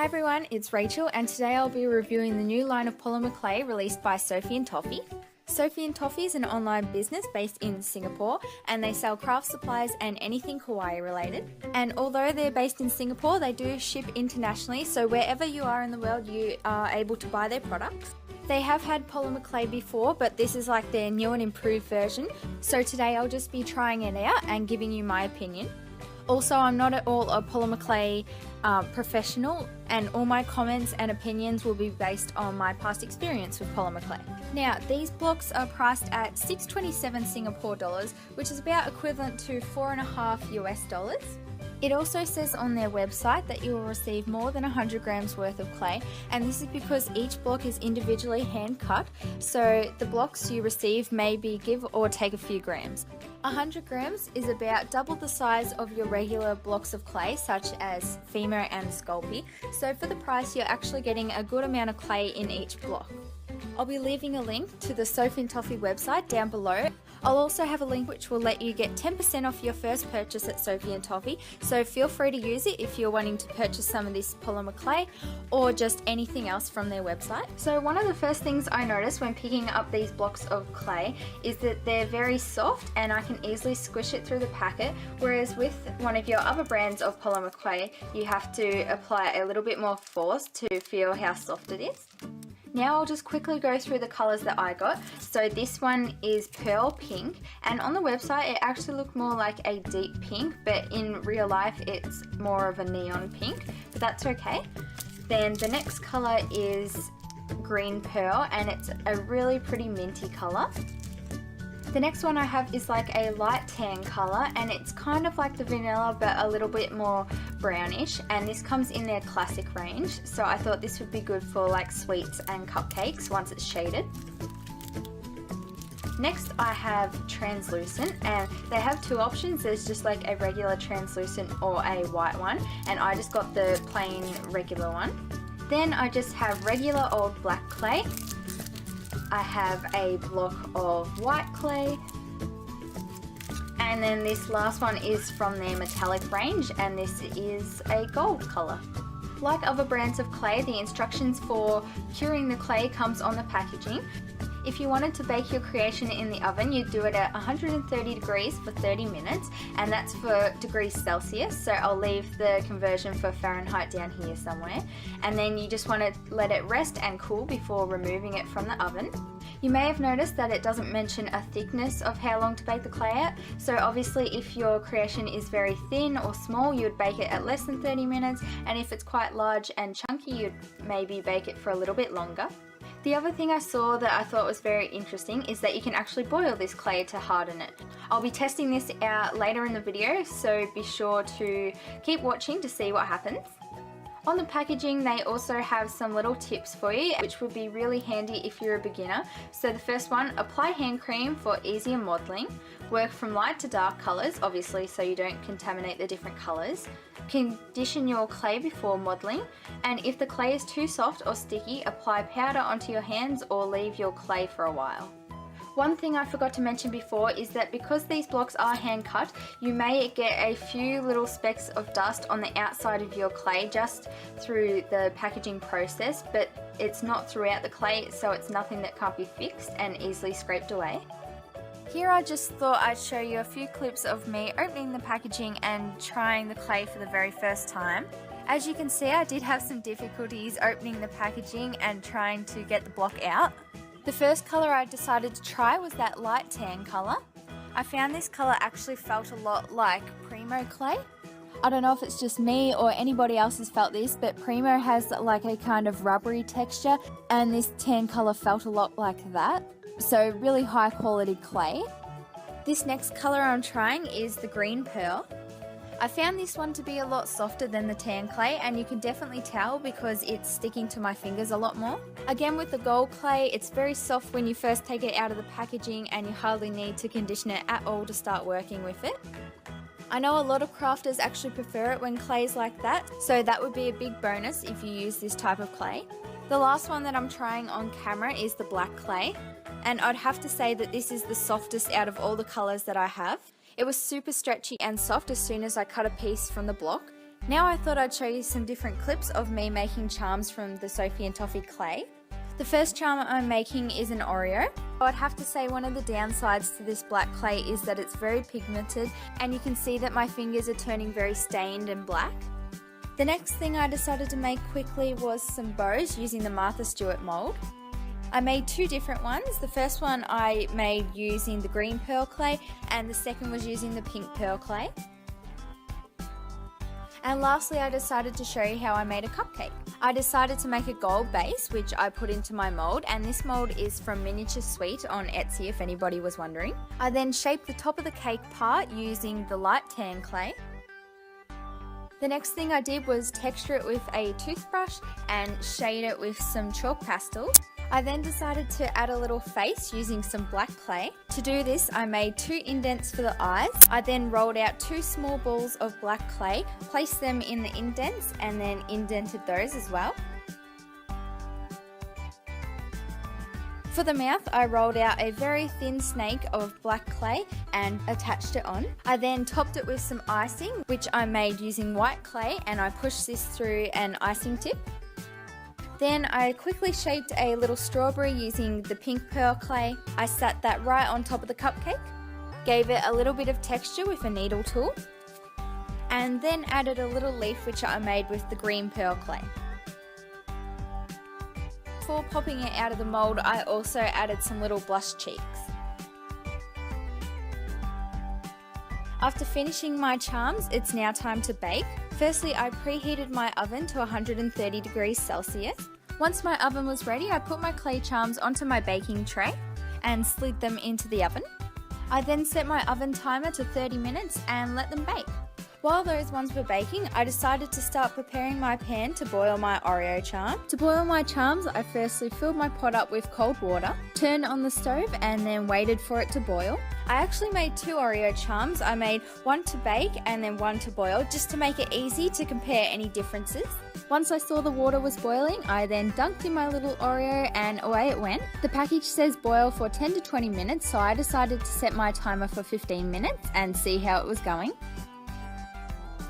Hi everyone, it's Rachel and today I'll be reviewing the new line of polymer clay released by Sophie and Toffee. Sophie and Toffee is an online business based in Singapore and they sell craft supplies and anything kawaii related. And although they're based in Singapore, they do ship internationally, so wherever you are in the world you are able to buy their products. They have had polymer clay before, but this is like their new and improved version. So today I'll just be trying it out and giving you my opinion. Also, I'm not at all a polymer clay professional, and all my comments and opinions will be based on my past experience with polymer clay. Now, these blocks are priced at $6.27 Singapore dollars, which is about equivalent to $4.5 US dollars. It also says on their website that you will receive more than 100 grams worth of clay, and this is because each block is individually hand cut, so the blocks you receive may be give or take a few grams. 100 grams is about double the size of your regular blocks of clay such as Polymer and Sculpey, so for the price you're actually getting a good amount of clay in each block. I'll be leaving a link to the Sophie and Toffee website down below. I'll also have a link which will let you get 10% off your first purchase at Sophie and Toffee, so feel free to use it if you're wanting to purchase some of this polymer clay or just anything else from their website. So one of the first things I noticed when picking up these blocks of clay is that they're very soft and I can easily squish it through the packet, whereas with one of your other brands of polymer clay you have to apply a little bit more force to feel how soft it is. Now I'll just quickly go through the colours that I got. So this one is pearl pink, and on the website it actually looked more like a deep pink, but in real life it's more of a neon pink, but that's okay. Then the next colour is green pearl, and it's a really pretty minty colour. The next one I have is like a light tan colour, and it's kind of like the vanilla but a little bit more brownish, and this comes in their classic range, so I thought this would be good for like sweets and cupcakes once it's shaded. Next I have translucent, and they have two options. There's just like a regular translucent or a white one, and I just got the plain regular one. Then I just have regular old black clay. I have a block of white clay, and then this last one is from their metallic range, and this is a gold colour. Like other brands of clay, the instructions for curing the clay comes on the packaging. If you wanted to bake your creation in the oven, you'd do it at 130 degrees for 30 minutes, and that's for degrees Celsius, so I'll leave the conversion for Fahrenheit down here somewhere. And then you just want to let it rest and cool before removing it from the oven. You may have noticed that it doesn't mention a thickness of how long to bake the clay at, so obviously if your creation is very thin or small you'd bake it at less than 30 minutes, and if it's quite large and chunky you'd maybe bake it for a little bit longer. The other thing I saw that I thought was very interesting is that you can actually boil this clay to harden it. I'll be testing this out later in the video, so be sure to keep watching to see what happens. On the packaging they also have some little tips for you which would be really handy if you're a beginner. So the first one, apply hand cream for easier modelling. Work from light to dark colours, obviously, so you don't contaminate the different colours. Condition your clay before modelling, and if the clay is too soft or sticky, apply powder onto your hands or leave your clay for a while. One thing I forgot to mention before is that because these blocks are hand cut, you may get a few little specks of dust on the outside of your clay just through the packaging process, but it's not throughout the clay, so it's nothing that can't be fixed and easily scraped away. Here I just thought I'd show you a few clips of me opening the packaging and trying the clay for the very first time. As you can see, I did have some difficulties opening the packaging and trying to get the block out. The first colour I decided to try was that light tan colour. I found this colour actually felt a lot like Primo clay. I don't know if it's just me or anybody else has felt this, but Primo has like a kind of rubbery texture, and this tan colour felt a lot like that. So really high quality clay. This next colour I'm trying is the green pearl. I found this one to be a lot softer than the tan clay, and you can definitely tell because it's sticking to my fingers a lot more. Again, with the gold clay, it's very soft when you first take it out of the packaging and you hardly need to condition it at all to start working with it. I know a lot of crafters actually prefer it when clay's like that, so that would be a big bonus if you use this type of clay. The last one that I'm trying on camera is the black clay, and I'd have to say that this is the softest out of all the colours that I have. It was super stretchy and soft as soon as I cut a piece from the block. Now I thought I'd show you some different clips of me making charms from the Sophie and Toffee clay. The first charm I'm making is an Oreo. I'd have to say one of the downsides to this black clay is that it's very pigmented, and you can see that my fingers are turning very stained and black. The next thing I decided to make quickly was some bows using the Martha Stewart mould. I made two different ones. The first one I made using the green pearl clay, and the second was using the pink pearl clay. And lastly, I decided to show you how I made a cupcake. I decided to make a gold base, which I put into my mould, and this mould is from Miniature Sweet on Etsy if anybody was wondering. I then shaped the top of the cake part using the light tan clay. The next thing I did was texture it with a toothbrush and shade it with some chalk pastels. I then decided to add a little face using some black clay. To do this, I made 2 indents for the eyes. I then rolled out 2 small balls of black clay, placed them in the indents, and then indented those as well. For the mouth, I rolled out a very thin snake of black clay and attached it on. I then topped it with some icing, which I made using white clay, and I pushed this through an icing tip. Then I quickly shaped a little strawberry using the pink pearl clay. I sat that right on top of the cupcake, gave it a little bit of texture with a needle tool, and then added a little leaf which I made with the green pearl clay. Before popping it out of the mould, I also added some little blush cheeks. After finishing my charms, it's now time to bake. Firstly, I preheated my oven to 130 degrees Celsius. Once my oven was ready, I put my clay charms onto my baking tray and slid them into the oven. I then set my oven timer to 30 minutes and let them bake. While those ones were baking, I decided to start preparing my pan to boil my Oreo charm. To boil my charms, I firstly filled my pot up with cold water, turned on the stove, and then waited for it to boil. I actually made 2 Oreo charms. I made one to bake and then one to boil, just to make it easy to compare any differences. Once I saw the water was boiling, I then dunked in my little Oreo and away it went. The package says boil for 10 to 20 minutes, so I decided to set my timer for 15 minutes and see how it was going.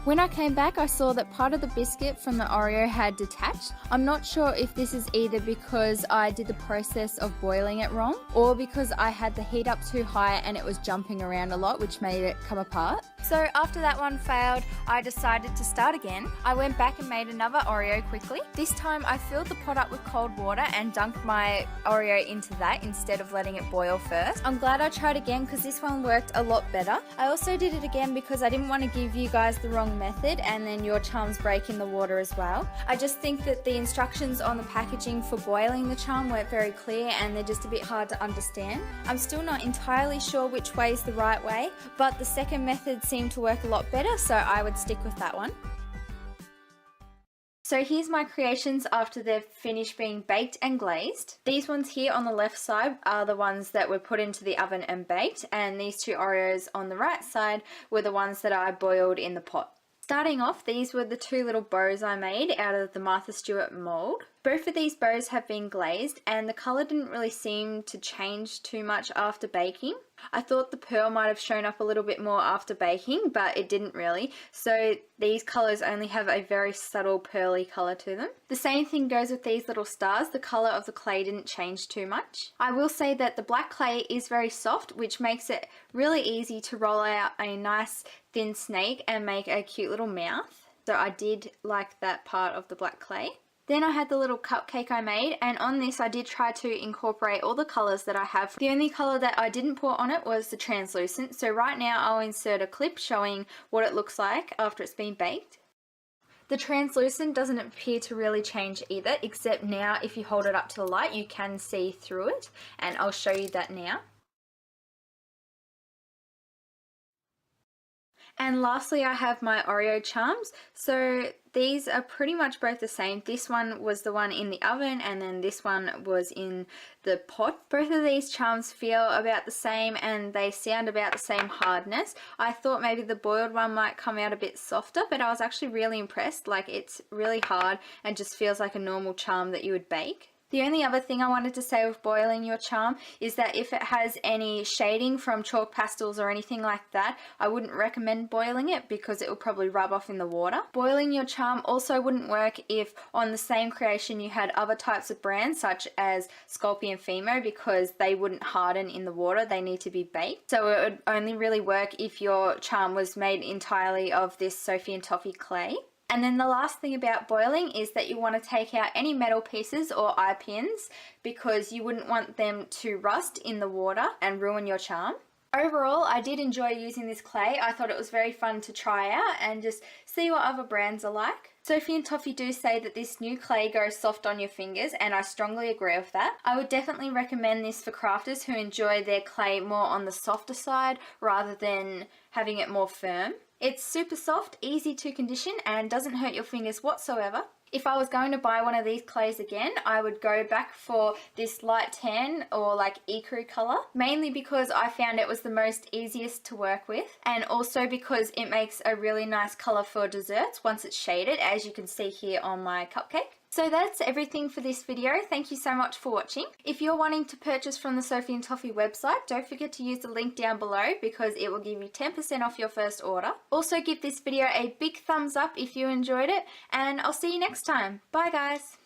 When I came back, I saw that part of the biscuit from the Oreo had detached. I'm not sure if this is either because I did the process of boiling it wrong, or because I had the heat up too high and it was jumping around a lot, which made it come apart. So after that one failed, I decided to start again. I went back and made another Oreo quickly. This time I filled the pot up with cold water and dunked my Oreo into that instead of letting it boil first. I'm glad I tried again because this one worked a lot better. I also did it again because I didn't want to give you guys the wrong method and then your charms break in the water as well. I just think that the instructions on the packaging for boiling the charm weren't very clear and they're just a bit hard to understand. I'm still not entirely sure which way is the right way, but the second method seemed to work a lot better, so I would stick with that one. So here's my creations after they've finished being baked and glazed. These ones here on the left side are the ones that were put into the oven and baked, and these 2 Oreos on the right side were the ones that I boiled in the pot. Starting off, these were the 2 little bows I made out of the Martha Stewart mould. Both of these bows have been glazed and the colour didn't really seem to change too much after baking. I thought the pearl might have shown up a little bit more after baking, but it didn't really. So these colours only have a very subtle pearly colour to them. The same thing goes with these little stars. The colour of the clay didn't change too much. I will say that the black clay is very soft, which makes it really easy to roll out a nice thin snake and make a cute little mouth. So I did like that part of the black clay. Then I had the little cupcake I made, and on this I did try to incorporate all the colours that I have. The only colour that I didn't put on it was the translucent, so right now I'll insert a clip showing what it looks like after it's been baked. The translucent doesn't appear to really change either, except now if you hold it up to the light you can see through it, and I'll show you that now. And lastly, I have my Oreo charms. So these are pretty much both the same. This one was the one in the oven and then this one was in the pot. Both of these charms feel about the same and they sound about the same hardness. I thought maybe the boiled one might come out a bit softer, but I was actually really impressed. Like, it's really hard and just feels like a normal charm that you would bake. The only other thing I wanted to say with boiling your charm is that if it has any shading from chalk pastels or anything like that, I wouldn't recommend boiling it because it will probably rub off in the water. Boiling your charm also wouldn't work if on the same creation you had other types of brands such as Sculpey and Fimo, because they wouldn't harden in the water, they need to be baked. So it would only really work if your charm was made entirely of this Sophie and Toffee clay. And then the last thing about boiling is that you want to take out any metal pieces or eye pins because you wouldn't want them to rust in the water and ruin your charm. Overall, I did enjoy using this clay. I thought it was very fun to try out and just see what other brands are like. Sophie and Toffee do say that this new clay goes soft on your fingers, and I strongly agree with that. I would definitely recommend this for crafters who enjoy their clay more on the softer side rather than having it more firm. It's super soft, easy to condition, and doesn't hurt your fingers whatsoever. If I was going to buy one of these clays again, I would go back for this light tan or like ecru colour, mainly because I found it was the most easiest to work with, and also because it makes a really nice colour for desserts once it's shaded, as you can see here on my cupcake. So that's everything for this video. Thank you so much for watching. If you're wanting to purchase from the Sophie and Toffee website, don't forget to use the link down below because it will give you 10% off your first order. Also give this video a big thumbs up if you enjoyed it, and I'll see you next time. Bye guys!